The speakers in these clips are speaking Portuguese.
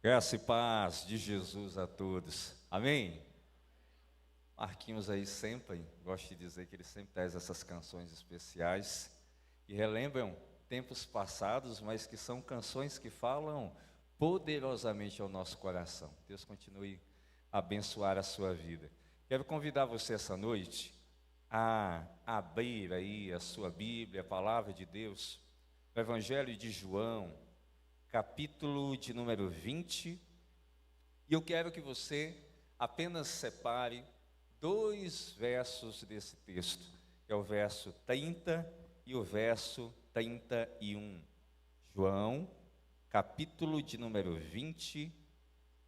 Graça e paz de Jesus a todos. Amém? Marquinhos aí sempre, gosto de dizer que ele sempre traz essas canções especiais e relembram tempos passados, mas que são canções que falam poderosamente ao nosso coração. Deus continue a abençoar a sua vida. Quero convidar você essa noite a abrir aí a sua Bíblia, a palavra de Deus, o Evangelho de João, capítulo de número 20, e eu quero que você apenas separe dois versos desse texto, que é o verso 30 e o verso 31. João, capítulo de número 20,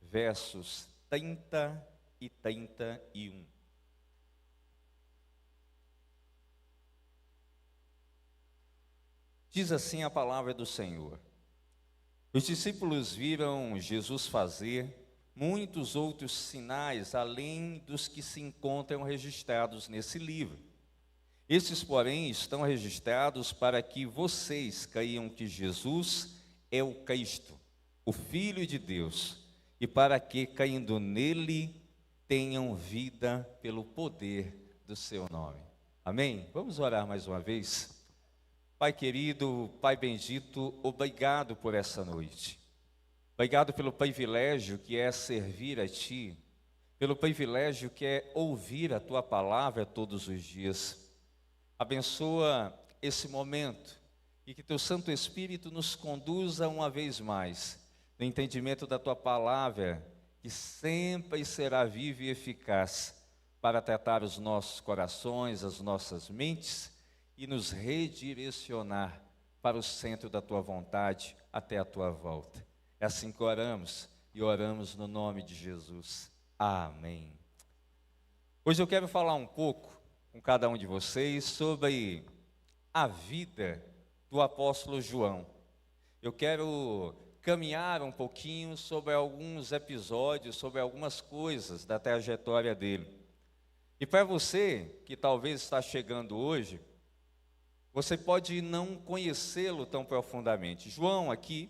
versos 30 e 31. Diz assim a palavra do Senhor: os discípulos viram Jesus fazer muitos outros sinais, além dos que se encontram registrados nesse livro. Esses, porém, estão registrados para que vocês creiam que Jesus é o Cristo, o Filho de Deus, e para que, caindo nele, tenham vida pelo poder do seu nome. Amém? Vamos orar mais uma vez? Pai querido, Pai bendito, obrigado por essa noite. Obrigado pelo privilégio que é servir a Ti, pelo privilégio que é ouvir a Tua palavra todos os dias. Abençoa esse momento e que Teu Santo Espírito nos conduza uma vez mais no entendimento da Tua palavra, que sempre será viva e eficaz para tratar os nossos corações, as nossas mentes e nos redirecionar para o centro da Tua vontade até a Tua volta. É assim que oramos e oramos no nome de Jesus. Amém. Hoje eu quero falar um pouco com cada um de vocês sobre a vida do apóstolo João. Eu quero caminhar um pouquinho sobre alguns episódios, sobre algumas coisas da trajetória dele. E para você que talvez está chegando hoje, você pode não conhecê-lo tão profundamente. João aqui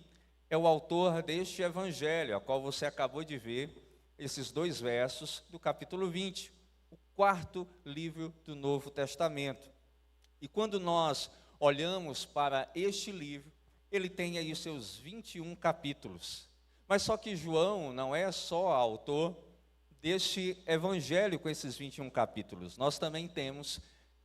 é o autor deste evangelho, a qual você acabou de ver, esses dois versos do capítulo 20, o quarto livro do Novo Testamento. E quando nós olhamos para este livro, ele tem aí os seus 21 capítulos. Mas só que João não é só autor deste evangelho com esses 21 capítulos. Nós também temos,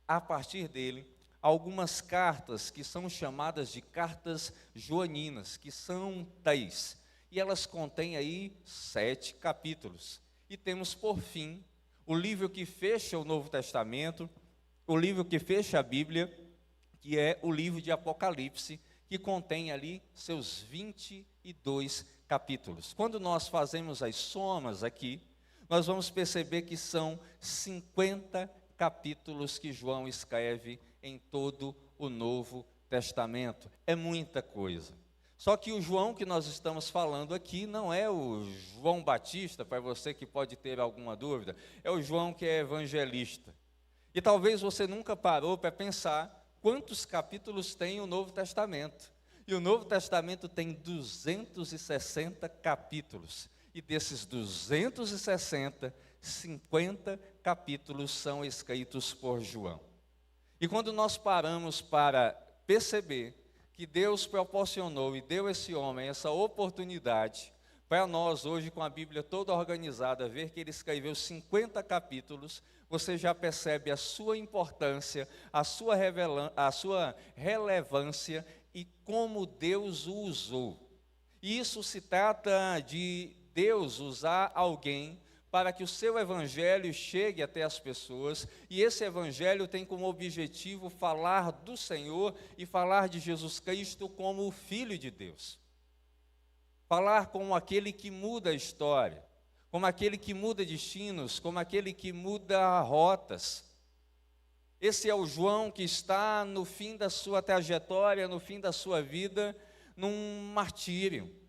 a partir dele, algumas cartas que são chamadas de cartas joaninas, que são 10, e elas contêm aí 7 capítulos. E temos, por fim, o livro que fecha o Novo Testamento, o livro que fecha a Bíblia, que é o livro de Apocalipse, que contém ali seus 22 capítulos. Quando nós fazemos as somas aqui, nós vamos perceber que são 50 capítulos que João escreve em todo o Novo Testamento. É muita coisa. Só que o João que nós estamos falando aqui não é o João Batista, para você que pode ter alguma dúvida, é o João que é evangelista. E talvez você nunca parou para pensar quantos capítulos tem o Novo Testamento. E o Novo Testamento tem 260 capítulos. E desses 260, 50 capítulos são escritos por João. E quando nós paramos para perceber que Deus proporcionou e deu a esse homem essa oportunidade, para nós hoje com a Bíblia toda organizada, ver que ele escreveu 50 capítulos, você já percebe a sua importância, a sua relevância e como Deus o usou. E isso se trata de Deus usar alguém para que o seu evangelho chegue até as pessoas, e esse evangelho tem como objetivo falar do Senhor e falar de Jesus Cristo como o Filho de Deus. Falar como aquele que muda a história, como aquele que muda destinos, como aquele que muda rotas. Esse é o João que está no fim da sua trajetória, no fim da sua vida, num martírio.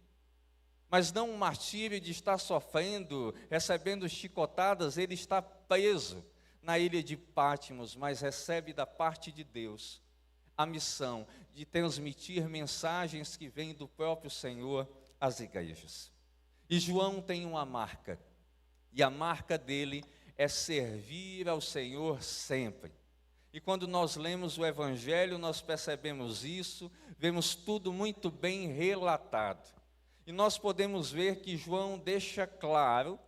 Mas não um martírio de estar sofrendo, recebendo chicotadas, ele está preso na ilha de Patmos, mas recebe da parte de Deus a missão de transmitir mensagens que vêm do próprio Senhor às igrejas. E João tem uma marca, e a marca dele é servir ao Senhor sempre. E quando nós lemos o Evangelho, nós percebemos isso, vemos tudo muito bem relatado. E nós podemos ver que João deixa claro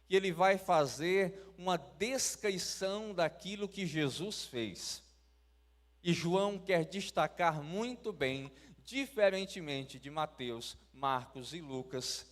que ele vai fazer uma descrição daquilo que Jesus fez. E João quer destacar muito bem, diferentemente de Mateus, Marcos e Lucas,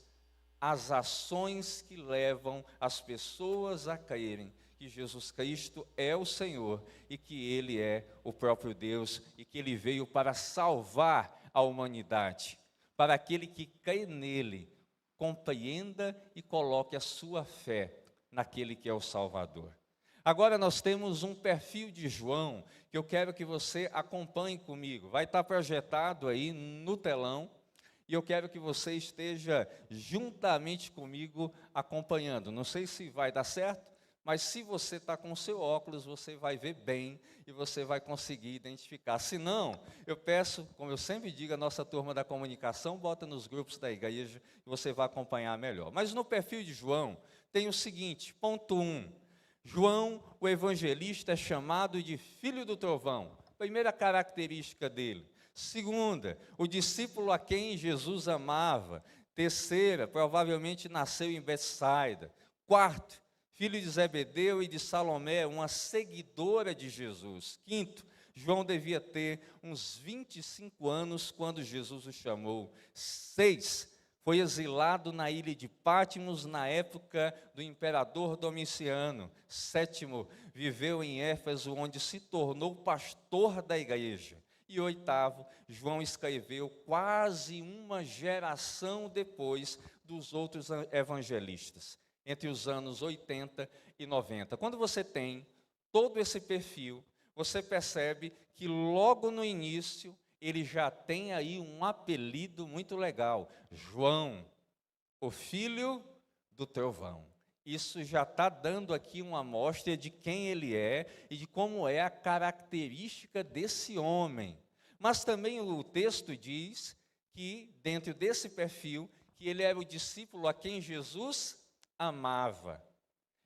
as ações que levam as pessoas a crerem que Jesus Cristo é o Senhor e que Ele é o próprio Deus e que Ele veio para salvar a humanidade, para aquele que crê nele, compreenda e coloque a sua fé naquele que é o Salvador. Agora nós temos um perfil de João que eu quero que você acompanhe comigo. Vai estar projetado aí no telão e eu quero que você esteja juntamente comigo acompanhando. Não sei se vai dar certo, mas se você está com o seu óculos, você vai ver bem e você vai conseguir identificar. Se não, eu peço, como eu sempre digo, a nossa turma da comunicação, bota nos grupos da igreja e você vai acompanhar melhor. Mas no perfil de João tem o seguinte, ponto 1. João, o evangelista, é chamado de filho do trovão. Primeira característica dele. Segunda, o discípulo a quem Jesus amava. Terceira, provavelmente nasceu em Betsaida. Quarto, filho de Zebedeu e de Salomé, uma seguidora de Jesus. Quinto, João devia ter uns 25 anos quando Jesus o chamou. 6, foi exilado na ilha de Patmos na época do imperador Domiciano. 7, viveu em Éfeso, onde se tornou pastor da igreja. E 8, João escreveu quase uma geração depois dos outros evangelistas, entre os anos 80 e 90. Quando você tem todo esse perfil, você percebe que logo no início ele já tem aí um apelido muito legal, João, o filho do trovão. Isso já está dando aqui uma amostra de quem ele é e de como é a característica desse homem. Mas também o texto diz que, dentro desse perfil, que ele era o discípulo a quem Jesus amava.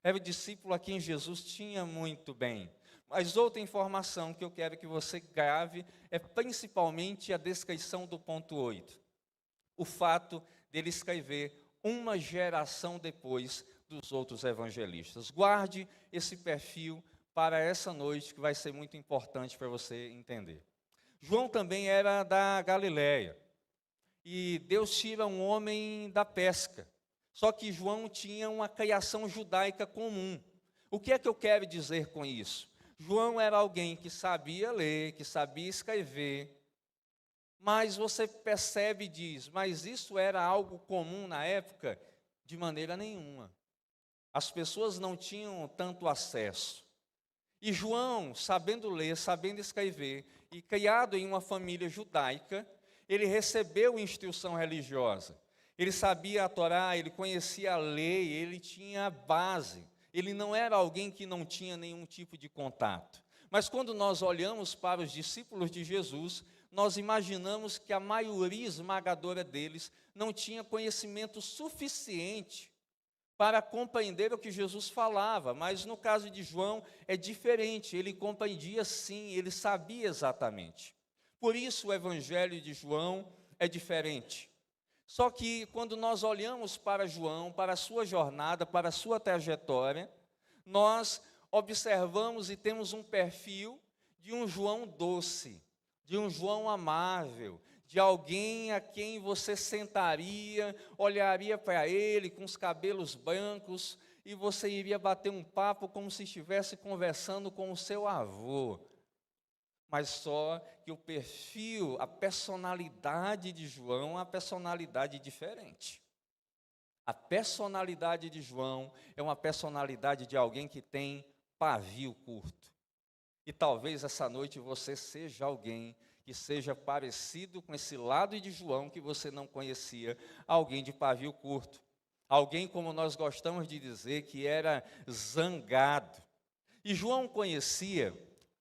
Era o discípulo a quem Jesus tinha muito bem. Mas outra informação que eu quero que você grave é principalmente a descrição do ponto 8. O fato dele escrever uma geração depois dos outros evangelistas. Guarde esse perfil para essa noite, que vai ser muito importante para você entender. João também era da Galileia. E Deus tira um homem da pesca. Só que João tinha uma criação judaica comum. O que é que eu quero dizer com isso? João era alguém que sabia ler, que sabia escrever, mas você percebe e diz, mas isso era algo comum na época? De maneira nenhuma. As pessoas não tinham tanto acesso. E João, sabendo ler, sabendo escrever, e criado em uma família judaica, ele recebeu instrução religiosa. Ele sabia a Torá, ele conhecia a lei, ele tinha a base. Ele não era alguém que não tinha nenhum tipo de contato. Mas quando nós olhamos para os discípulos de Jesus, nós imaginamos que a maioria esmagadora deles não tinha conhecimento suficiente para compreender o que Jesus falava. Mas no caso de João é diferente, ele compreendia sim, ele sabia exatamente. Por isso o evangelho de João é diferente. Só que quando nós olhamos para João, para a sua jornada, para a sua trajetória, nós observamos e temos um perfil de um João doce, de um João amável, de alguém a quem você sentaria, olharia para ele com os cabelos brancos e você iria bater um papo como se estivesse conversando com o seu avô. Mas só que o perfil, a personalidade de João é uma personalidade diferente. A personalidade de João é uma personalidade de alguém que tem pavio curto. E talvez essa noite você seja alguém que seja parecido com esse lado de João que você não conhecia, alguém de pavio curto. Alguém, como nós gostamos de dizer, que era zangado. E João conhecia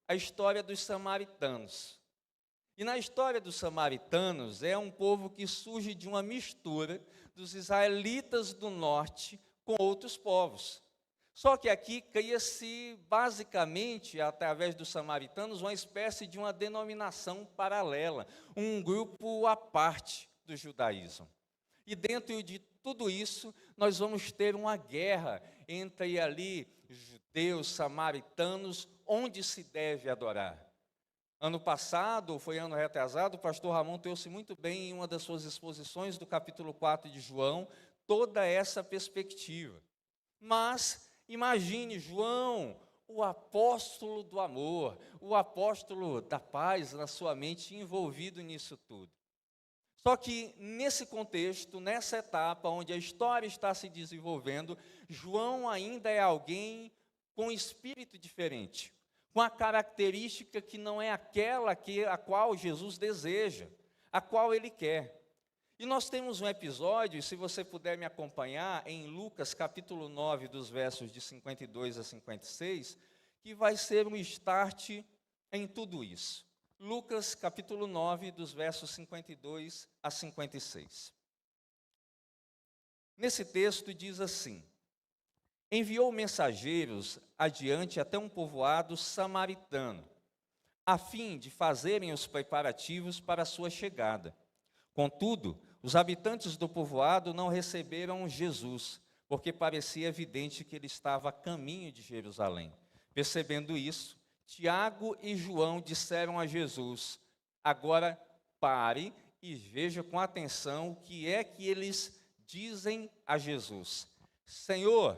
a história dos samaritanos. E na história dos samaritanos é um povo que surge de uma mistura dos israelitas do norte com outros povos. Só que aqui cria-se, basicamente, através dos samaritanos, uma espécie de uma denominação paralela, um grupo à parte do judaísmo. E dentro de tudo isso, nós vamos ter uma guerra entre ali judeus, samaritanos, onde se deve adorar. Ano passado, ou foi ano retrasado, o pastor Ramon trouxe muito bem em uma das suas exposições do capítulo 4 de João, toda essa perspectiva. Mas imagine João, o apóstolo do amor, o apóstolo da paz na sua mente, envolvido nisso tudo. Só que nesse contexto, nessa etapa onde a história está se desenvolvendo, João ainda é alguém com espírito diferente, com a característica que não é aquela a qual Jesus deseja, a qual ele quer. E nós temos um episódio, se você puder me acompanhar, em Lucas capítulo 9, dos versos de 52 a 56, que vai ser um start em tudo isso. Lucas capítulo 9, dos versos 52 a 56. Nesse texto diz assim: enviou mensageiros adiante até um povoado samaritano, a fim de fazerem os preparativos para a sua chegada. Contudo, os habitantes do povoado não receberam Jesus, porque parecia evidente que ele estava a caminho de Jerusalém. Percebendo isso, Tiago e João disseram a Jesus: agora pare e veja com atenção o que é que eles dizem a Jesus. Senhor,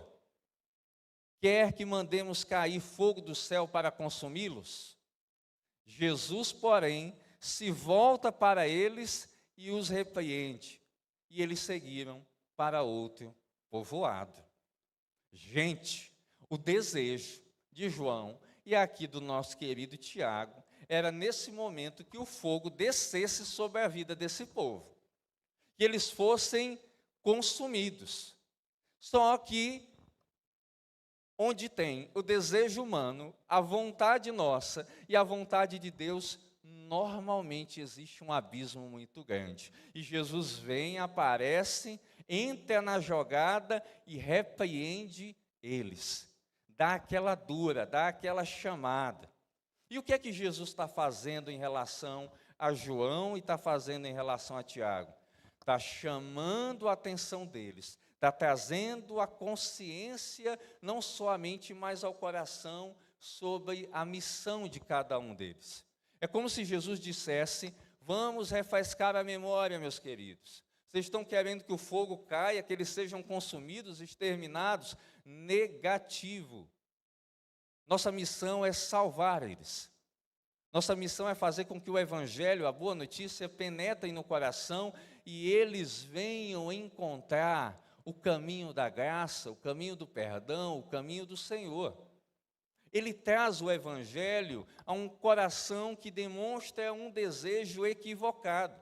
quer que mandemos cair fogo do céu para consumi-los? Jesus, porém, se volta para eles e os repreende. E eles seguiram para outro povoado. Gente, o desejo de João e aqui do nosso querido Tiago era nesse momento que o fogo descesse sobre a vida desse povo, que eles fossem consumidos. Só que onde tem o desejo humano, a vontade nossa e a vontade de Deus, normalmente existe um abismo muito grande. E Jesus vem, aparece, entra na jogada e repreende eles. Dá aquela dura, dá aquela chamada. E o que é que Jesus está fazendo em relação a João e está fazendo em relação a Tiago? Está chamando a atenção deles, está trazendo a consciência, não somente, mas ao coração, sobre a missão de cada um deles. É como se Jesus dissesse: vamos refrescar a memória, meus queridos. Vocês estão querendo que o fogo caia, que eles sejam consumidos, exterminados? Negativo. Nossa missão é salvar eles. Nossa missão é fazer com que o Evangelho, a boa notícia, penetre no coração e eles venham encontrar o caminho da graça, o caminho do perdão, o caminho do Senhor. Ele traz o Evangelho a um coração que demonstra um desejo equivocado.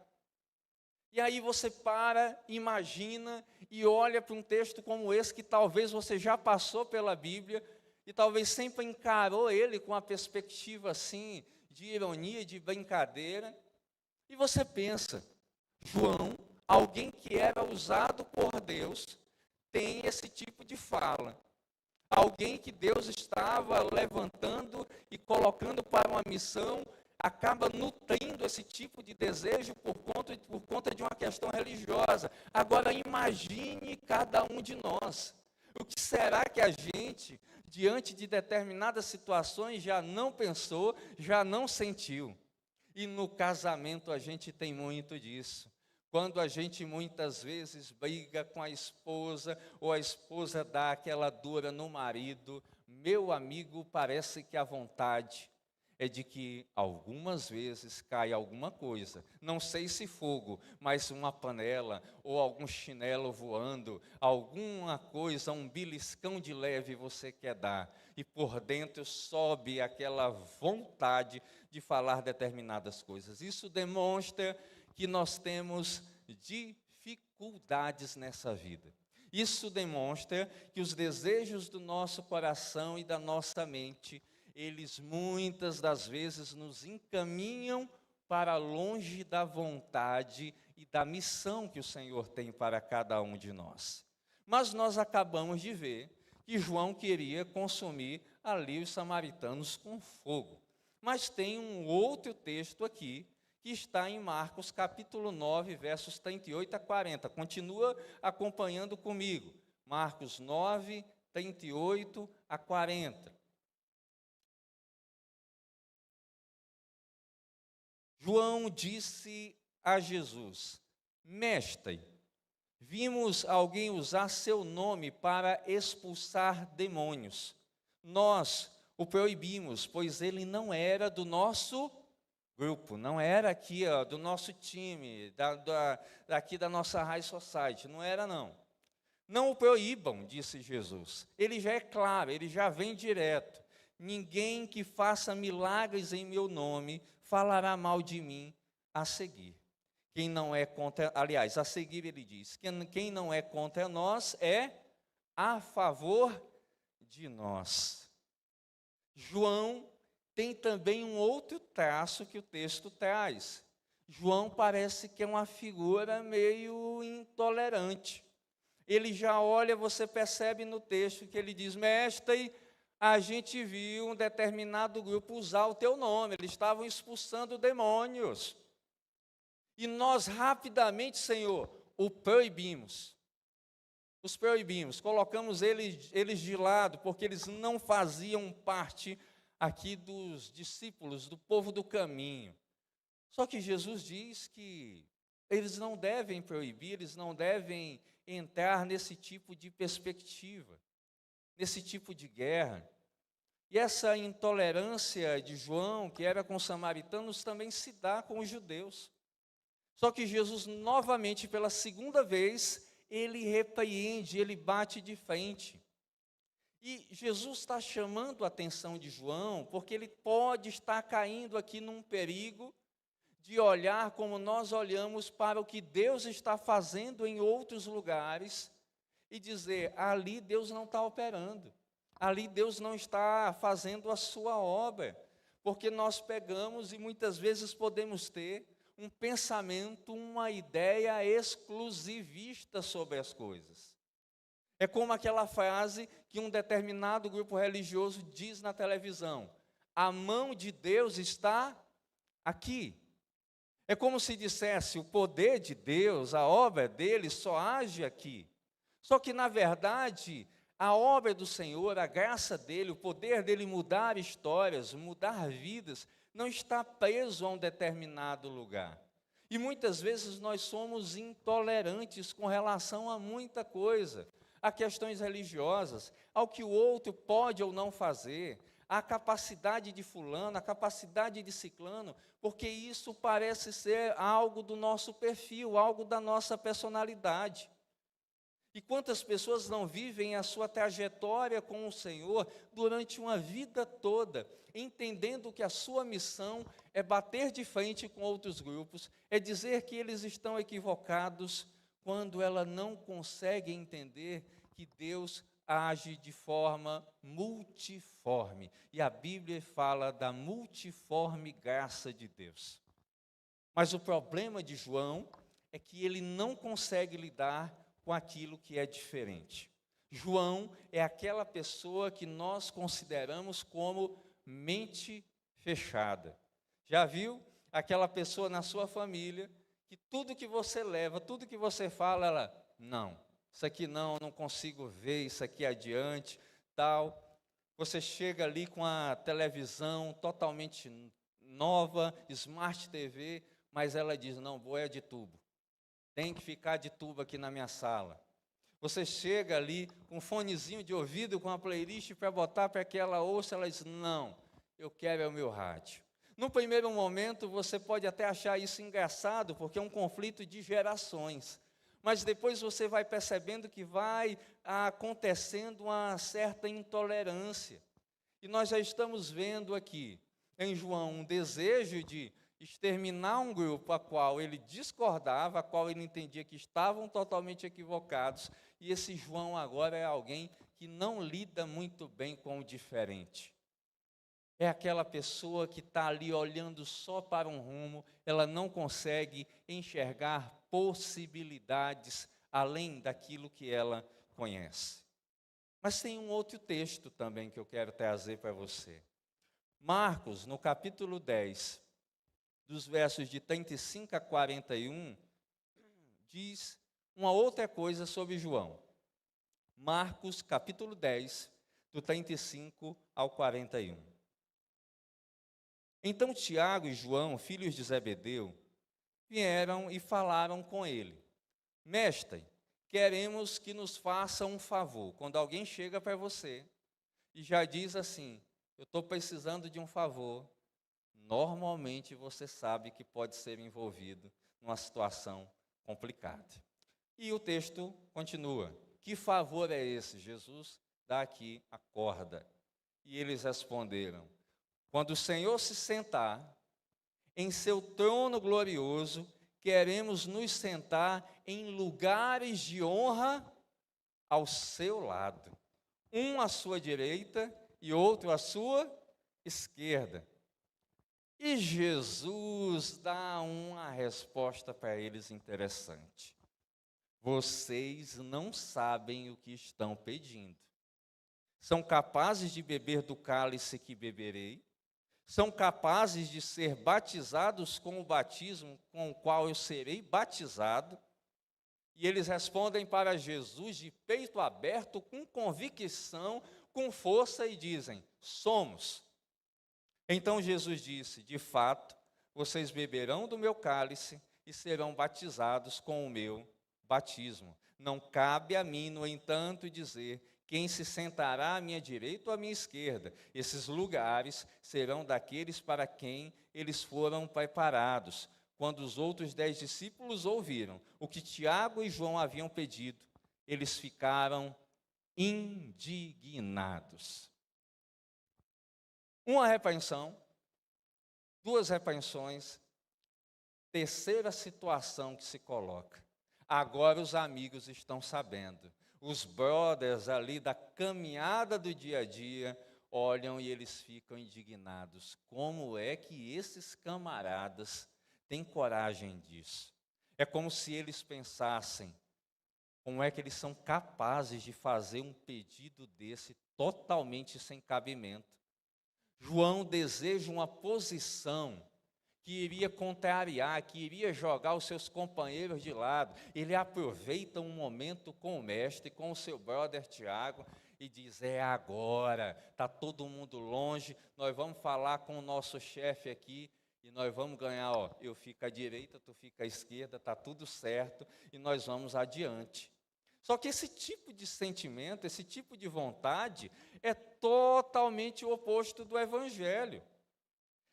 E aí você para, imagina e olha para um texto como esse, que talvez você já passou pela Bíblia e talvez sempre encarou ele com uma perspectiva assim, de ironia, de brincadeira. E você pensa: João, alguém que era usado por Deus, tem esse tipo de fala. Alguém que Deus estava levantando e colocando para uma missão, acaba nutrindo esse tipo de desejo por conta de uma questão religiosa. Agora imagine cada um de nós. O que será que a gente, diante de determinadas situações, já não pensou, já não sentiu? E no casamento a gente tem muito disso. Quando a gente muitas vezes briga com a esposa, ou a esposa dá aquela dura no marido, meu amigo, parece que a vontade é de que algumas vezes caia alguma coisa, não sei se fogo, mas uma panela, ou algum chinelo voando, alguma coisa, um beliscão de leve você quer dar, e por dentro sobe aquela vontade de falar determinadas coisas. Isso demonstra que nós temos dificuldades nessa vida. Isso demonstra que os desejos do nosso coração e da nossa mente, eles muitas das vezes nos encaminham para longe da vontade e da missão que o Senhor tem para cada um de nós. Mas nós acabamos de ver que João queria consumir ali os samaritanos com fogo. Mas tem um outro texto aqui, que está em Marcos capítulo 9, versos 38 a 40. Continua acompanhando comigo. Marcos 9, 38 a 40. João disse a Jesus: Mestre, vimos alguém usar seu nome para expulsar demônios. Nós o proibimos, pois ele não era do nosso grupo, não era aqui do nosso time, daqui da nossa High Society, não era não. Não o proíbam, disse Jesus. Ele já é claro, ele já vem direto. Ninguém que faça milagres em meu nome falará mal de mim a seguir. Quem não é contra, aliás, a seguir ele diz, quem não é contra nós é a favor de nós. João tem também um outro traço que o texto traz. João parece que é uma figura meio intolerante. Ele já olha, você percebe no texto que ele diz: Mestre, a gente viu um determinado grupo usar o teu nome, eles estavam expulsando demônios. E nós rapidamente, Senhor, o proibimos. Os proibimos, colocamos eles de lado, porque eles não faziam parte aqui dos discípulos, do povo do caminho. Só que Jesus diz que eles não devem proibir, eles não devem entrar nesse tipo de perspectiva, nesse tipo de guerra. E essa intolerância de João, que era com os samaritanos, também se dá com os judeus. Só que Jesus, novamente, pela segunda vez, ele repreende, ele bate de frente. E Jesus está chamando a atenção de João, porque ele pode estar caindo aqui num perigo de olhar como nós olhamos para o que Deus está fazendo em outros lugares e dizer: ali Deus não está operando, ali Deus não está fazendo a sua obra, porque nós pegamos e muitas vezes podemos ter um pensamento, uma ideia exclusivista sobre as coisas. É como aquela frase que um determinado grupo religioso diz na televisão: a mão de Deus está aqui. É como se dissesse: o poder de Deus, a obra dele só age aqui. Só que, na verdade, a obra do Senhor, a graça dele, o poder dele mudar histórias, mudar vidas, não está preso a um determinado lugar. E muitas vezes nós somos intolerantes com relação a muita coisa, a questões religiosas, ao que o outro pode ou não fazer, a capacidade de fulano, a capacidade de ciclano, porque isso parece ser algo do nosso perfil, algo da nossa personalidade. E quantas pessoas não vivem a sua trajetória com o Senhor durante uma vida toda, entendendo que a sua missão é bater de frente com outros grupos, é dizer que eles estão equivocados, quando ela não consegue entender que Deus age de forma multiforme. E a Bíblia fala da multiforme graça de Deus. Mas o problema de João é que ele não consegue lidar com aquilo que é diferente. João é aquela pessoa que nós consideramos como mente fechada. Já viu aquela pessoa na sua família que tudo que você leva, tudo que você fala, ela: não, isso aqui não consigo ver, isso aqui adiante, tal. Você chega ali com a televisão totalmente nova, Smart TV, mas ela diz: não, vou é de tubo. Tem que ficar de tubo aqui na minha sala. Você chega ali com um fonezinho de ouvido, com a playlist para botar para que ela ouça, ela diz: não, eu quero é o meu rádio. No primeiro momento, você pode até achar isso engraçado, porque é um conflito de gerações. Mas depois você vai percebendo que vai acontecendo uma certa intolerância. E nós já estamos vendo aqui, em João, um desejo de exterminar um grupo a qual ele discordava, a qual ele entendia que estavam totalmente equivocados. E esse João agora é alguém que não lida muito bem com o diferente. É aquela pessoa que está ali olhando só para um rumo, ela não consegue enxergar possibilidades além daquilo que ela conhece. Mas tem um outro texto também que eu quero trazer para você. Marcos, no capítulo 10, dos versos de 35 a 41, diz uma outra coisa sobre João. Marcos, capítulo 10, do 35 ao 41. Então Tiago e João, filhos de Zebedeu, vieram e falaram com ele: Mestre, queremos que nos faça um favor. Quando alguém chega para você e já diz assim: eu estou precisando de um favor, normalmente você sabe que pode ser envolvido numa situação complicada. E o texto continua: que favor é esse? Jesus dá aqui a corda. E eles responderam: quando o Senhor se sentar em seu trono glorioso, queremos nos sentar em lugares de honra ao seu lado, um à sua direita e outro à sua esquerda. E Jesus dá uma resposta para eles interessante. Vocês não sabem o que estão pedindo. São capazes de beber do cálice que beberei? São capazes de ser batizados com o batismo com o qual eu serei batizado? E eles respondem para Jesus de peito aberto, com convicção, com força, e dizem: somos. Então Jesus disse: de fato, vocês beberão do meu cálice e serão batizados com o meu batismo. Não cabe a mim, no entanto, dizer quem se sentará à minha direita ou à minha esquerda. Esses lugares serão daqueles para quem eles foram preparados. Quando os outros 10 discípulos ouviram o que Tiago e João haviam pedido, eles ficaram indignados. Uma repreensão, duas repreensões, terceira situação que se coloca. Agora os amigos estão sabendo. Os brothers ali da caminhada do dia a dia olham e eles ficam indignados. Como é que esses camaradas têm coragem disso? É como se eles pensassem: como é que eles são capazes de fazer um pedido desse totalmente sem cabimento? João deseja uma posição que iria contrariar, que iria jogar os seus companheiros de lado. Ele aproveita um momento com o mestre, com o seu brother Tiago, e diz: é agora, está todo mundo longe, nós vamos falar com o nosso chefe aqui, e nós vamos ganhar, ó, eu fico à direita, tu fica à esquerda, está tudo certo, e nós vamos adiante. Só que esse tipo de sentimento, esse tipo de vontade, é totalmente o oposto do Evangelho.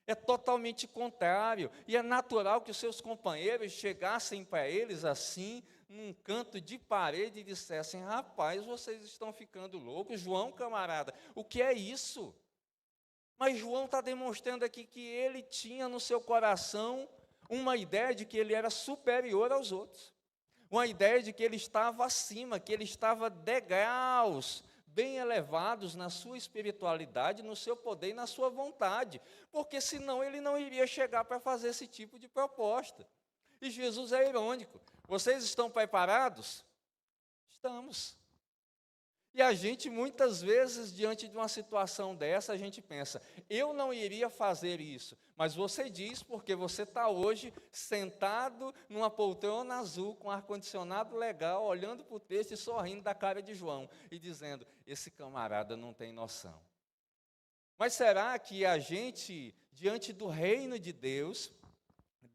É totalmente contrário, e é natural que os seus companheiros chegassem para eles assim, num canto de parede, e dissessem: rapaz, vocês estão ficando loucos. João, camarada, o que é isso? Mas João está demonstrando aqui que ele tinha no seu coração uma ideia de que ele era superior aos outros, uma ideia de que ele estava acima, que ele estava degraus bem elevados na sua espiritualidade, no seu poder e na sua vontade, porque senão ele não iria chegar para fazer esse tipo de proposta. E Jesus é irônico: vocês estão preparados? Estamos. E a gente, muitas vezes, diante de uma situação dessa, a gente pensa: eu não iria fazer isso, mas você diz porque você está hoje sentado numa poltrona azul, com ar-condicionado legal, olhando para o texto e sorrindo da cara de João, e dizendo: esse camarada não tem noção. Mas será que a gente, diante do reino de Deus,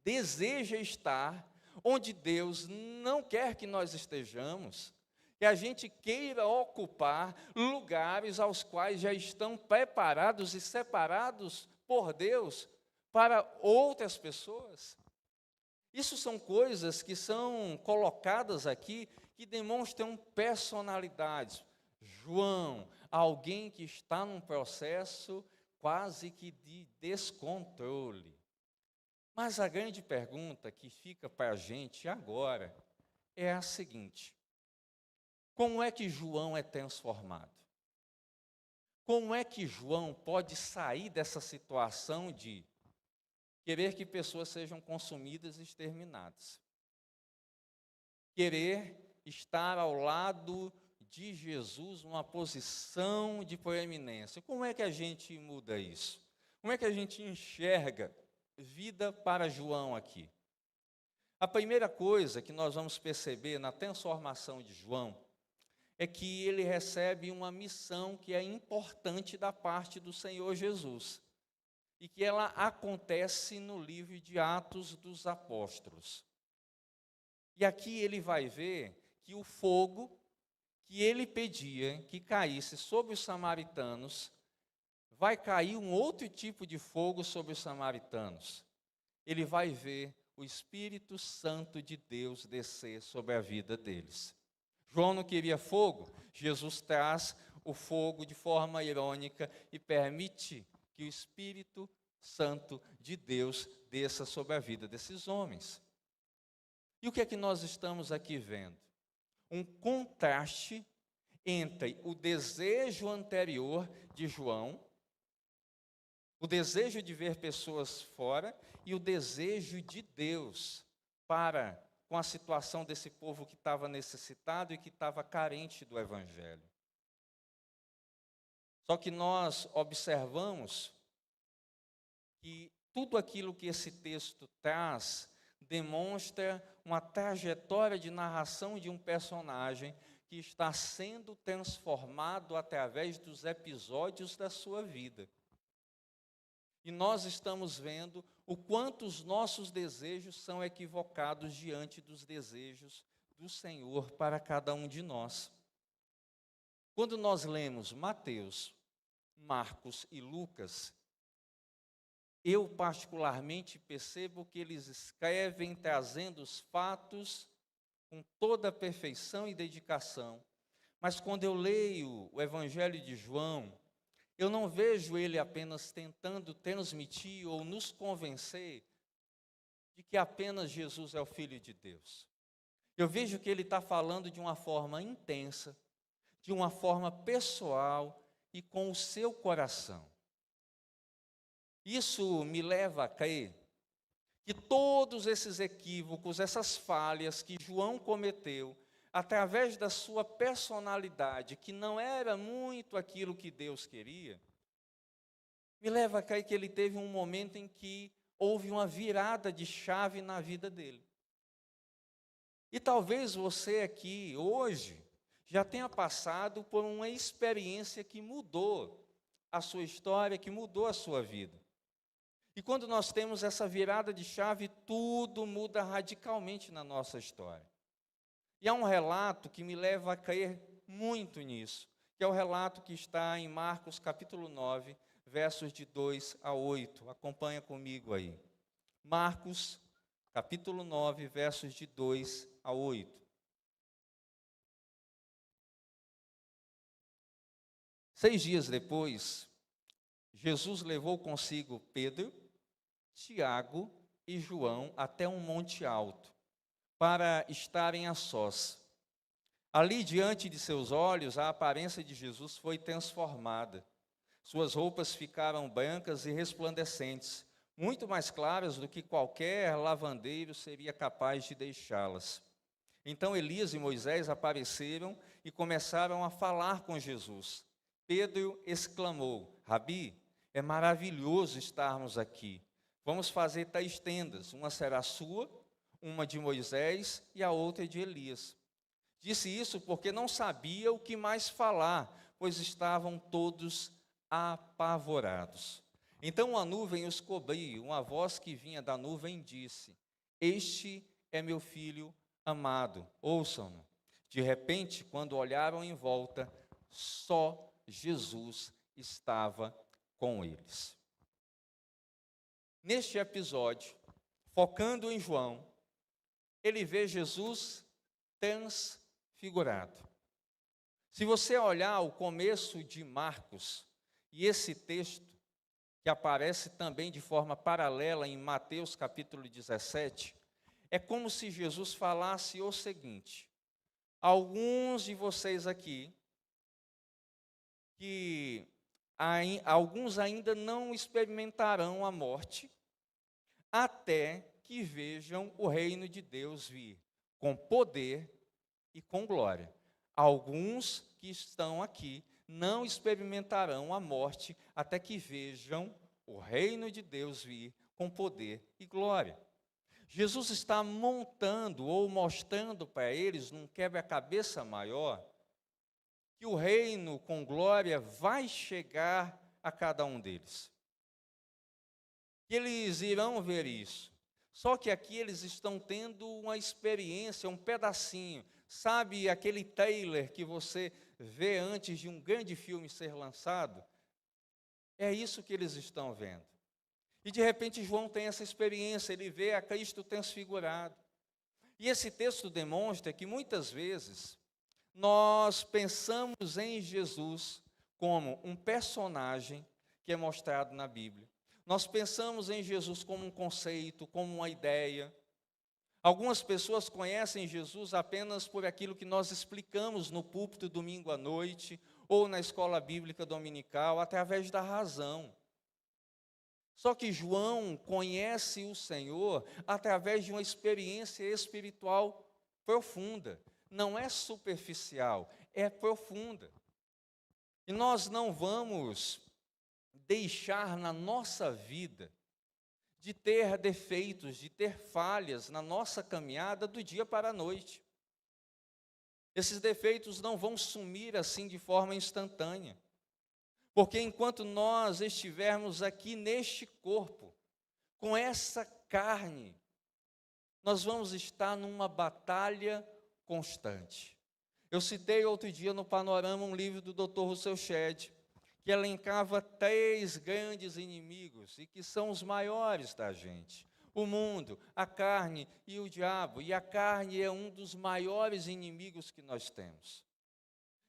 deseja estar onde Deus não quer que nós estejamos? Que a gente queira ocupar lugares aos quais já estão preparados e separados por Deus para outras pessoas? Isso são coisas que são colocadas aqui que demonstram personalidades. João, alguém que está num processo quase que de descontrole. Mas a grande pergunta que fica para a gente agora é a seguinte: como é que João é transformado? Como é que João pode sair dessa situação de querer que pessoas sejam consumidas e exterminadas? querer estar ao lado de Jesus numa posição de proeminência. Como é que a gente muda isso? Como é que a gente enxerga vida para João aqui? A primeira coisa que nós vamos perceber na transformação de João é que ele recebe uma missão que é importante da parte do Senhor Jesus e que ela acontece no livro de Atos dos Apóstolos. E aqui ele vai ver que o fogo que ele pedia que caísse sobre os samaritanos, vai cair um outro tipo de fogo sobre os samaritanos. Ele vai ver o Espírito Santo de Deus descer sobre a vida deles. João não queria fogo, Jesus traz o fogo de forma irônica e permite que o Espírito Santo de Deus desça sobre a vida desses homens. E o que é que nós estamos aqui vendo? Um contraste entre o desejo anterior de João, o desejo de ver pessoas fora, e o desejo de Deus para com a situação desse povo que estava necessitado e que estava carente do Evangelho. Só que nós observamos que tudo aquilo que esse texto traz demonstra uma trajetória de narração de um personagem que está sendo transformado através dos episódios da sua vida. E nós estamos vendo o quanto os nossos desejos são equivocados diante dos desejos do Senhor para cada um de nós. Quando nós lemos Mateus, Marcos e Lucas, eu particularmente percebo que eles escrevem trazendo os fatos com toda a perfeição e dedicação. Mas quando eu leio o Evangelho de João, eu não vejo ele apenas tentando transmitir ou nos convencer de que apenas Jesus é o Filho de Deus. Eu vejo que ele está falando de uma forma intensa, de uma forma pessoal e com o seu coração. Isso me leva a crer que todos esses equívocos, essas falhas que João cometeu, através da sua personalidade, que não era muito aquilo que Deus queria, me leva a crer que ele teve um momento em que houve uma virada de chave na vida dele. E talvez você aqui, hoje, já tenha passado por uma experiência que mudou a sua história, que mudou a sua vida. E quando nós temos essa virada de chave, tudo muda radicalmente na nossa história. E há um relato que me leva a crer muito nisso, que é o relato que está em Marcos capítulo 9, versos de 2 a 8. Acompanha comigo aí. Marcos capítulo 9, versos de 2 a 8. 6 dias depois, Jesus levou consigo Pedro, Tiago e João até um monte alto, para estarem a sós. Ali, diante de seus olhos, a aparência de Jesus foi transformada. Suas roupas ficaram brancas e resplandecentes, muito mais claras do que qualquer lavandeiro seria capaz de deixá-las. Então Elias e Moisés apareceram e começaram a falar com Jesus. Pedro exclamou: Rabi, é maravilhoso estarmos aqui. Vamos fazer 3 tendas, uma será sua, uma de Moisés e a outra de Elias. Disse isso porque não sabia o que mais falar, pois estavam todos apavorados. Então a nuvem os cobriu, uma voz que vinha da nuvem disse: Este é meu filho amado, ouçam-no. De repente, quando olharam em volta, só Jesus estava com eles. Neste episódio, focando em João, ele vê Jesus transfigurado. Se você olhar o começo de Marcos, e esse texto, que aparece também de forma paralela em Mateus capítulo 17, é como se Jesus falasse o seguinte: alguns de vocês aqui, que alguns ainda não experimentarão a morte, até que vejam o reino de Deus vir. com poder e com glória. Alguns que estão aqui não experimentarão a morte até que vejam o reino de Deus vir com poder e glória. Jesus está montando ou mostrando para eles, num quebra-cabeça maior, que o reino com glória vai chegar a cada um deles. Que eles irão ver isso. Só que aqui eles estão tendo uma experiência, um pedacinho. Sabe aquele trailer que você vê antes de um grande filme ser lançado? É isso que eles estão vendo. E de repente João tem essa experiência, ele vê a Cristo transfigurado. E esse texto demonstra que muitas vezes nós pensamos em Jesus como um personagem que é mostrado na Bíblia. Nós pensamos em Jesus como um conceito, como uma ideia. Algumas pessoas conhecem Jesus apenas por aquilo que nós explicamos no púlpito domingo à noite, ou na escola bíblica dominical, através da razão. Só que João conhece o Senhor através de uma experiência espiritual profunda. Não é superficial, é profunda. E nós não vamos deixar na nossa vida de ter defeitos, de ter falhas na nossa caminhada do dia para a noite. Esses defeitos não vão sumir assim de forma instantânea. Porque enquanto nós estivermos aqui neste corpo, com essa carne, nós vamos estar numa batalha constante. Eu citei outro dia no Panorama um livro do Dr. Russell Shedd, que elencava 3 grandes inimigos, e que são os maiores da gente. O mundo, a carne e o diabo. E a carne é um dos maiores inimigos que nós temos.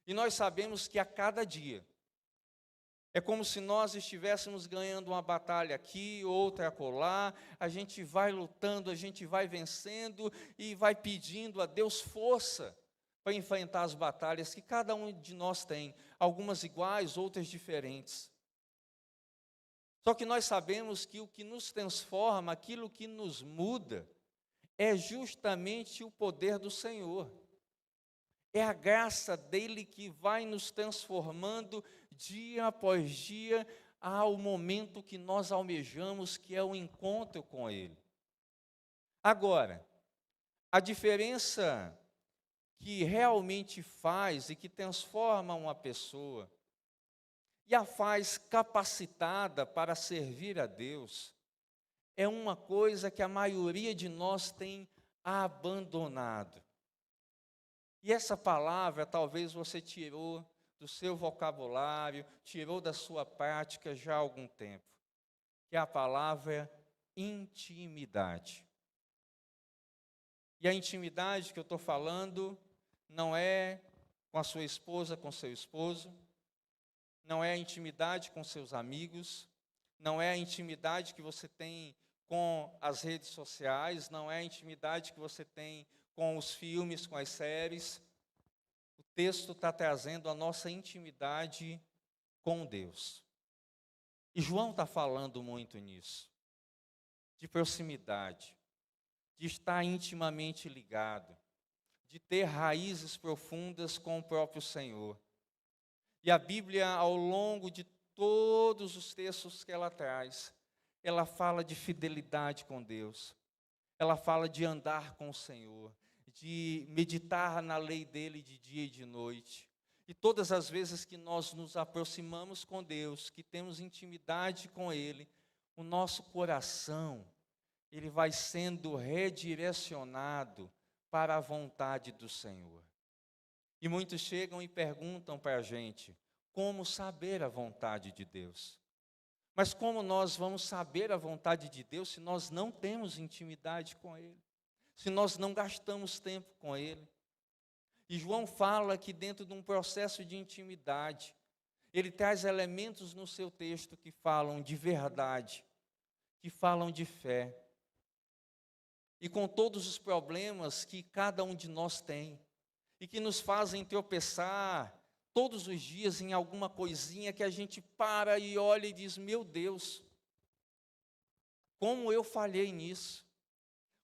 E nós sabemos que a cada dia, é como se nós estivéssemos ganhando uma batalha aqui, outra acolá, a gente vai lutando, a gente vai vencendo e vai pedindo a Deus força para enfrentar as batalhas que cada um de nós tem, algumas iguais, outras diferentes. Só que nós sabemos que o que nos transforma, aquilo que nos muda, é justamente o poder do Senhor. É a graça dele que vai nos transformando dia após dia ao momento que nós almejamos, que é o encontro com ele. Agora, a diferença que realmente faz e que transforma uma pessoa e a faz capacitada para servir a Deus, é uma coisa que a maioria de nós tem abandonado. E essa palavra talvez você tirou do seu vocabulário, tirou da sua prática já há algum tempo, que é a palavra intimidade. E a intimidade que eu estou falando não é com a sua esposa, com seu esposo, não é a intimidade com seus amigos, não é a intimidade que você tem com as redes sociais, não é a intimidade que você tem com os filmes, com as séries. O texto está trazendo a nossa intimidade com Deus. E João está falando muito nisso, de proximidade, de estar intimamente ligado, de ter raízes profundas com o próprio Senhor. E a Bíblia, ao longo de todos os textos que ela traz, ela fala de fidelidade com Deus, ela fala de andar com o Senhor, de meditar na lei dele de dia e de noite. E todas as vezes que nós nos aproximamos com Deus, que temos intimidade com ele, o nosso coração, ele vai sendo redirecionado para a vontade do Senhor. E muitos chegam e perguntam para a gente, como saber a vontade de Deus? Mas como nós vamos saber a vontade de Deus se nós não temos intimidade com ele? Se nós não gastamos tempo com ele? E João fala que dentro de um processo de intimidade, ele traz elementos no seu texto que falam de verdade, que falam de fé. E com todos os problemas que cada um de nós tem, e que nos fazem tropeçar todos os dias em alguma coisinha que a gente para e olha e diz, meu Deus, como eu falhei nisso,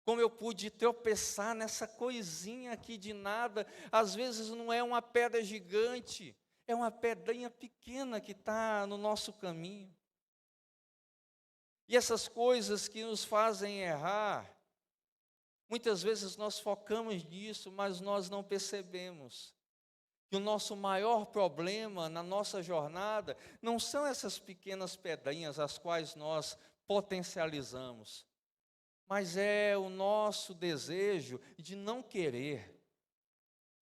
Como eu pude tropeçar nessa coisinha aqui de nada, às vezes não é uma pedra gigante, é uma pedrinha pequena que está no nosso caminho. E essas coisas que nos fazem errar, muitas vezes nós focamos nisso, mas nós não percebemos que o nosso maior problema na nossa jornada não são essas pequenas pedrinhas as quais nós potencializamos, mas é o nosso desejo de não querer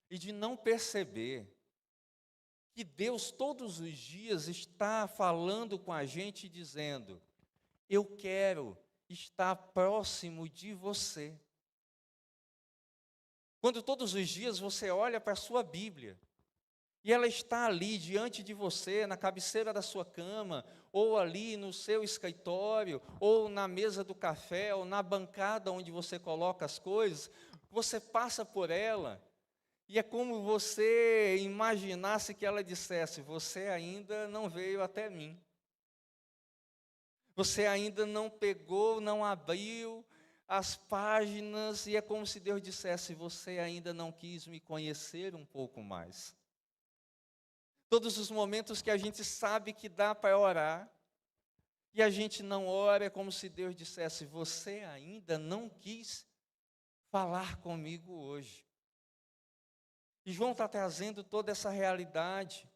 e de não perceber que Deus todos os dias está falando com a gente dizendo: eu quero estar próximo de você. Quando todos os dias você olha para a sua Bíblia, e ela está ali diante de você, na cabeceira da sua cama, ou ali no seu escritório, ou na mesa do café, ou na bancada onde você coloca as coisas, você passa por ela, e é como você imaginasse que ela dissesse: você ainda não veio até mim. Você ainda não pegou, não abriu as páginas, e é como se Deus dissesse: você ainda não quis me conhecer um pouco mais. Todos os momentos que a gente sabe que dá para orar, e a gente não ora, é como se Deus dissesse: você ainda não quis falar comigo hoje. E João está trazendo toda essa realidade,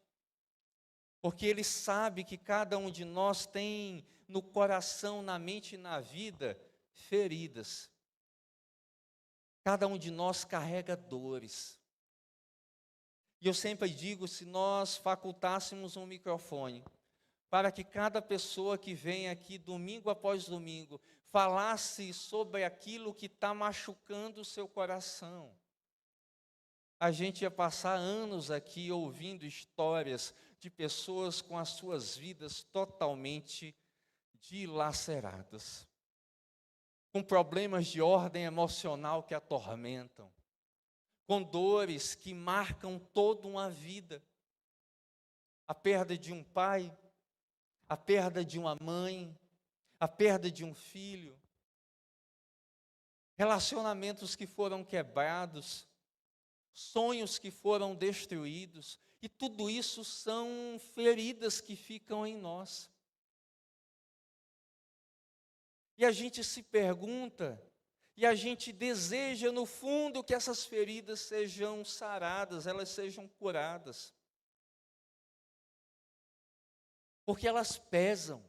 porque ele sabe que cada um de nós tem no coração, na mente e na vida feridas. Cada um de nós carrega dores. E eu sempre digo, se nós facultássemos um microfone para que cada pessoa que vem aqui domingo após domingo falasse sobre aquilo que está machucando o seu coração, a gente ia passar anos aqui ouvindo histórias de pessoas com as suas vidas totalmente dilaceradas, com problemas de ordem emocional que atormentam, com dores que marcam toda uma vida. A perda de um pai, a perda de uma mãe, a perda de um filho, relacionamentos que foram quebrados, sonhos que foram destruídos, e tudo isso são feridas que ficam em nós. E a gente se pergunta, e a gente deseja no fundo que essas feridas sejam saradas, elas sejam curadas. Porque elas pesam.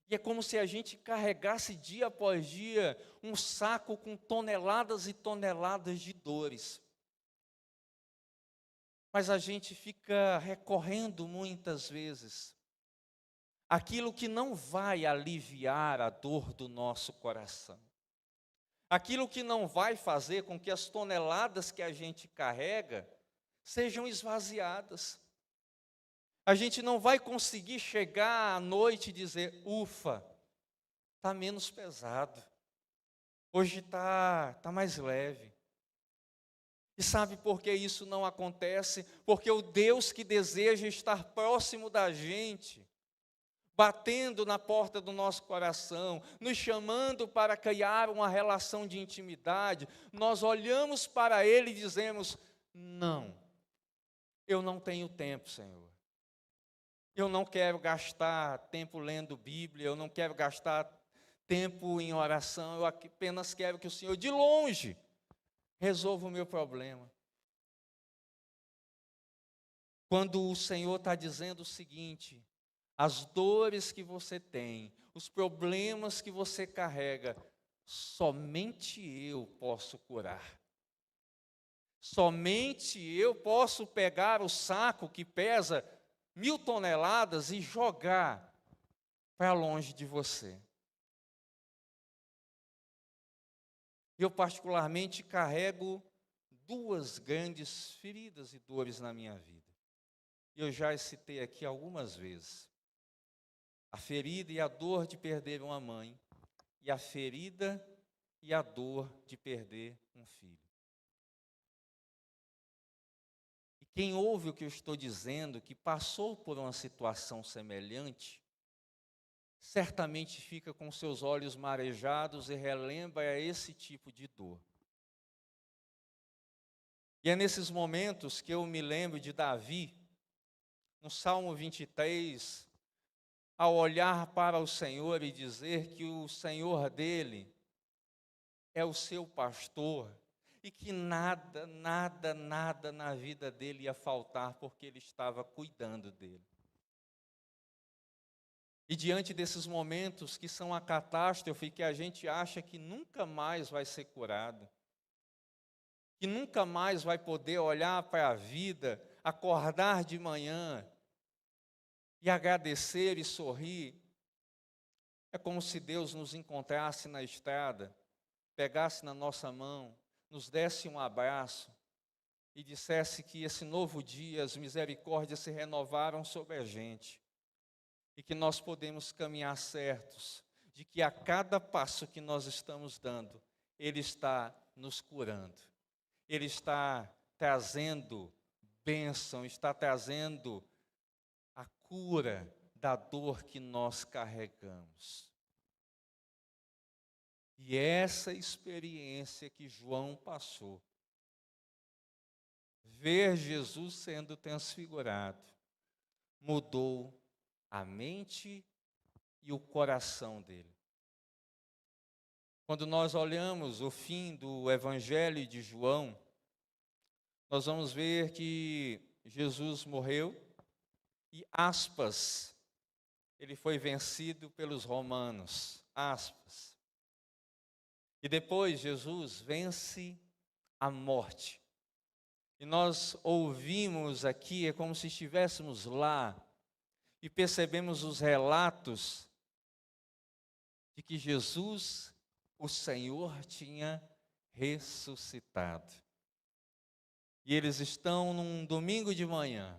E é como se a gente carregasse dia após dia um saco com toneladas e toneladas de dores. Mas a gente fica recorrendo muitas vezes aquilo que não vai aliviar a dor do nosso coração. Aquilo que não vai fazer com que as toneladas que a gente carrega sejam esvaziadas. A gente não vai conseguir chegar à noite e dizer: ufa, está menos pesado. Hoje está mais leve. E sabe por que isso não acontece? Porque o Deus que deseja estar próximo da gente, batendo na porta do nosso coração, nos chamando para criar uma relação de intimidade, nós olhamos para Ele e dizemos: não, eu não tenho tempo, Senhor. Eu não quero gastar tempo lendo Bíblia, eu não quero gastar tempo em oração, eu apenas quero que o Senhor, de longe, resolva o meu problema. Quando o Senhor está dizendo o seguinte: as dores que você tem, os problemas que você carrega, somente eu posso curar. Somente eu posso pegar o saco que pesa 1000 toneladas e jogar para longe de você. Eu particularmente carrego 2 grandes feridas e dores na minha vida. Eu já citei aqui algumas vezes. A ferida e a dor de perder uma mãe, e a ferida e a dor de perder um filho. E quem ouve o que eu estou dizendo, que passou por uma situação semelhante, certamente fica com seus olhos marejados e relembra esse tipo de dor. E é nesses momentos que eu me lembro de Davi, no Salmo 23, ao olhar para o Senhor e dizer que o Senhor dele é o seu pastor e que nada, nada, nada na vida dele ia faltar porque ele estava cuidando dele. E diante desses momentos que são a catástrofe, que a gente acha que nunca mais vai ser curado, que nunca mais vai poder olhar para a vida, acordar de manhã e agradecer e sorrir, é como se Deus nos encontrasse na estrada, pegasse na nossa mão, nos desse um abraço e dissesse que esse novo dia as misericórdias se renovaram sobre a gente e que nós podemos caminhar certos de que a cada passo que nós estamos dando, Ele está nos curando, Ele está trazendo bênção, está trazendo a cura da dor que nós carregamos. E essa experiência que João passou, ver Jesus sendo transfigurado, mudou a mente e o coração dele. Quando nós olhamos o fim do Evangelho de João, nós vamos ver que Jesus morreu e, aspas, ele foi vencido pelos romanos, aspas. E depois Jesus vence a morte. E nós ouvimos aqui, é como se estivéssemos lá, e percebemos os relatos de que Jesus, o Senhor, tinha ressuscitado. E eles estão num domingo de manhã,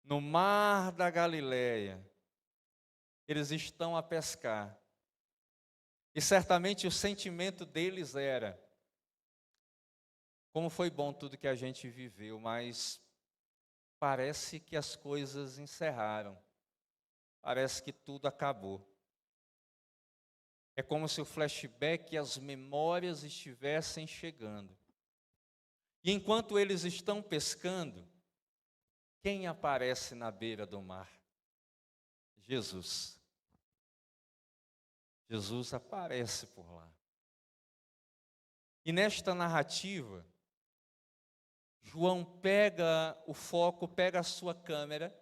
no mar da Galileia, eles estão a pescar. E certamente o sentimento deles era: como foi bom tudo que a gente viveu, mas parece que as coisas encerraram. Parece que tudo acabou. É como se o flashback e as memórias estivessem chegando. E enquanto eles estão pescando, quem aparece na beira do mar? Jesus. Jesus aparece por lá. E nesta narrativa, João pega o foco, pega a sua câmera,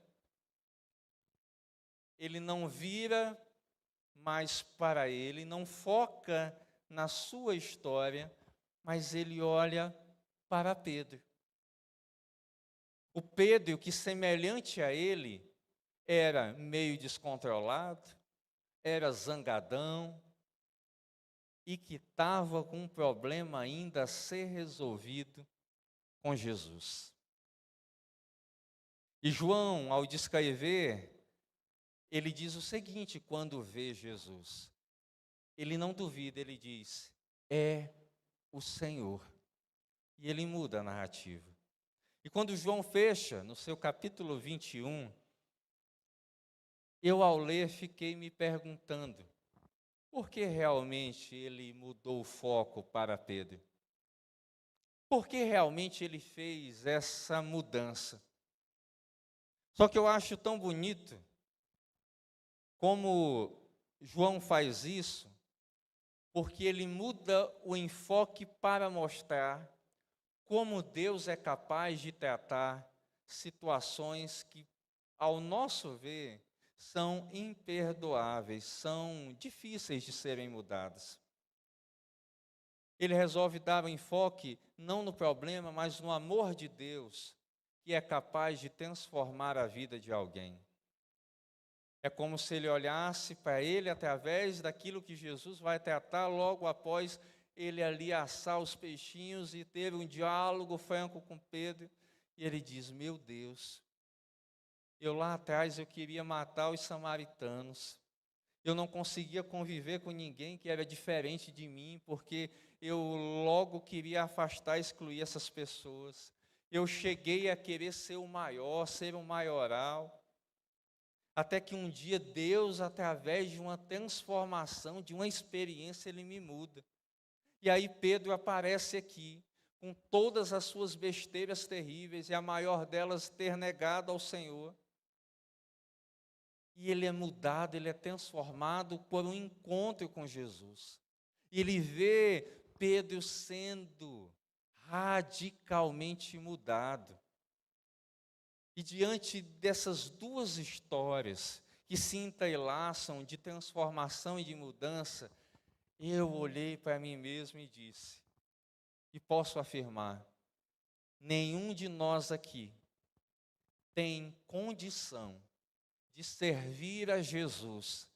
ele não vira mais para ele, não foca na sua história, mas ele olha para Pedro. O Pedro, que semelhante a ele, era meio descontrolado, era zangadão e que estava com um problema ainda a ser resolvido com Jesus. E João, ao descrever, ele diz o seguinte quando vê Jesus. Ele não duvida, ele diz: é o Senhor. E ele muda a narrativa. E quando João fecha, no seu capítulo 21, eu ao ler fiquei me perguntando, por que realmente ele mudou o foco para Pedro? Por que realmente ele fez essa mudança? Só que eu acho tão bonito como João faz isso, porque ele muda o enfoque para mostrar como Deus é capaz de tratar situações que, ao nosso ver, são imperdoáveis, são difíceis de serem mudadas. Ele resolve dar o enfoque não no problema, mas no amor de Deus, que é capaz de transformar a vida de alguém. É como se ele olhasse para ele através daquilo que Jesus vai tratar logo após ele ali assar os peixinhos e ter um diálogo franco com Pedro. E ele diz: meu Deus, eu lá atrás eu queria matar os samaritanos. Eu não conseguia conviver com ninguém que era diferente de mim, porque eu logo queria afastar, excluir essas pessoas. Eu cheguei a querer ser o maior, ser o maioral. Até que um dia Deus, através de uma transformação, de uma experiência, Ele me muda. E aí Pedro aparece aqui, com todas as suas besteiras terríveis, e a maior delas ter negado ao Senhor. E ele é mudado, ele é transformado por um encontro com Jesus. E ele vê Pedro sendo radicalmente mudado. E diante dessas duas histórias que se entrelaçam de transformação e de mudança, eu olhei para mim mesmo e disse, e posso afirmar, nenhum de nós aqui tem condição de servir a Jesus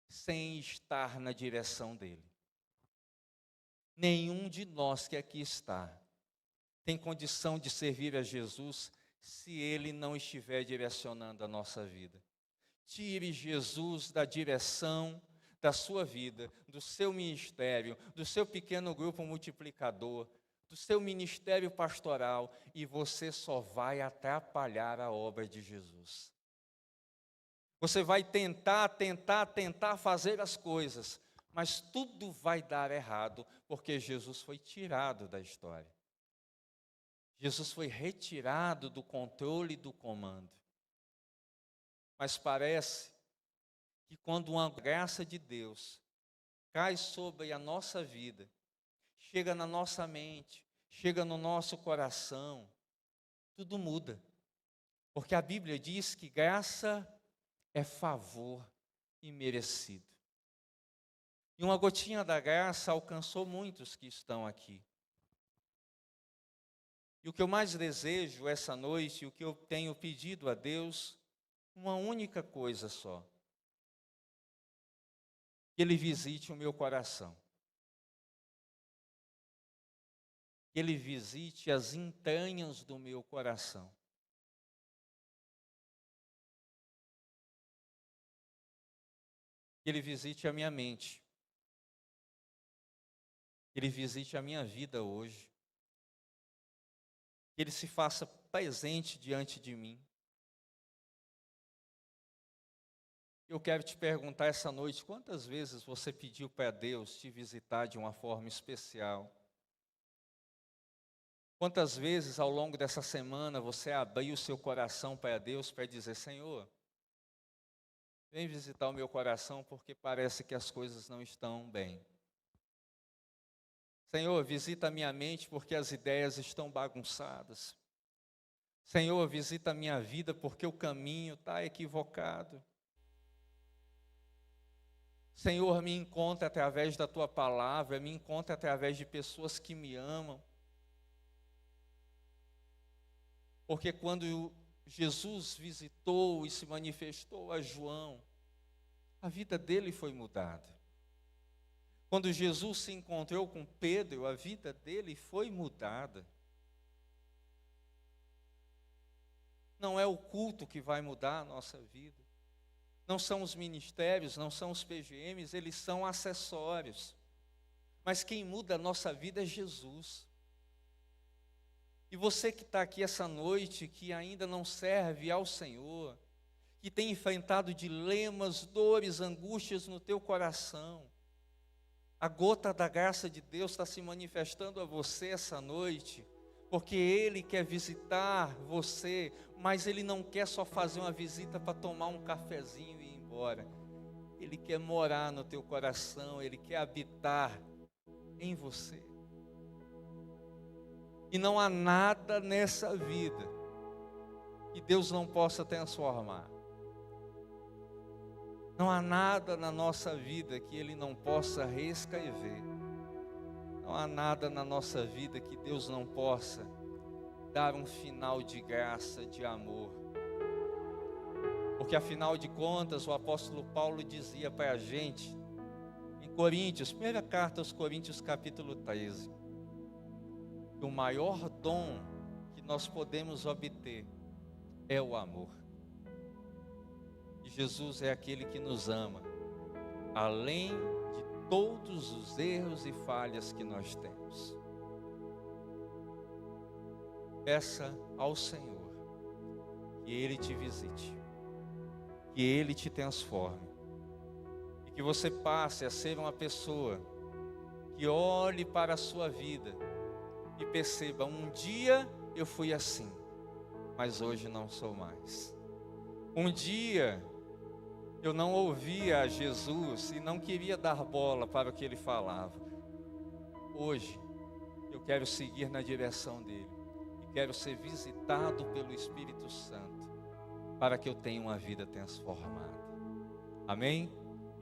sem estar na direção dele. Nenhum de nós que aqui está tem condição de servir a Jesus se ele não estiver direcionando a nossa vida. Tire Jesus da direção da sua vida, do seu ministério, do seu pequeno grupo multiplicador, do seu ministério pastoral, e você só vai atrapalhar a obra de Jesus. Você vai tentar fazer as coisas, mas tudo vai dar errado, porque Jesus foi tirado da história. Jesus foi retirado do controle e do comando. Mas parece que quando uma graça de Deus cai sobre a nossa vida, chega na nossa mente, chega no nosso coração, tudo muda. Porque a Bíblia diz que graça é favor imerecido. E uma gotinha da graça alcançou muitos que estão aqui. E o que eu mais desejo essa noite, o que eu tenho pedido a Deus, uma única coisa só. Que Ele visite o meu coração. Que Ele visite as entranhas do meu coração. Que Ele visite a minha mente. Que Ele visite a minha vida hoje. Que Ele se faça presente diante de mim. Eu quero te perguntar essa noite, quantas vezes você pediu para Deus te visitar de uma forma especial? Quantas vezes ao longo dessa semana você abriu o seu coração para Deus para dizer, Senhor, vem visitar o meu coração porque parece que as coisas não estão bem. Senhor, visita a minha mente porque as ideias estão bagunçadas. Senhor, visita a minha vida porque o caminho está equivocado. Senhor, me encontra através da Tua palavra, me encontra através de pessoas que me amam. Porque quando Jesus visitou e se manifestou a João, a vida dele foi mudada. Quando Jesus se encontrou com Pedro, a vida dele foi mudada. Não é o culto que vai mudar a nossa vida. Não são os ministérios, não são os PGMs, eles são acessórios. Mas quem muda a nossa vida é Jesus. E você que está aqui essa noite, que ainda não serve ao Senhor, que tem enfrentado dilemas, dores, angústias no teu coração, a gota da graça de Deus está se manifestando a você essa noite, porque Ele quer visitar você, mas Ele não quer só fazer uma visita para tomar um cafezinho e ir embora. Ele quer morar no teu coração, Ele quer habitar em você. E não há nada nessa vida que Deus não possa transformar. Não há nada na nossa vida que Ele não possa reescrever. Não há nada na nossa vida que Deus não possa dar um final de graça, de amor. Porque afinal de contas, o apóstolo Paulo dizia para a gente, em Coríntios, primeira carta aos Coríntios capítulo 13, que o maior dom que nós podemos obter é o amor. E Jesus é aquele que nos ama, além de todos os erros e falhas que nós temos. Peça ao Senhor que Ele te visite, que que Ele te transforme. E que você passe a ser uma pessoa que olhe para a sua vida e perceba: um dia eu fui assim, mas hoje não sou mais. Um dia eu não ouvia Jesus e não queria dar bola para o que Ele falava. Hoje eu quero seguir na direção dEle e quero ser visitado pelo Espírito Santo para que eu tenha uma vida transformada. Amém?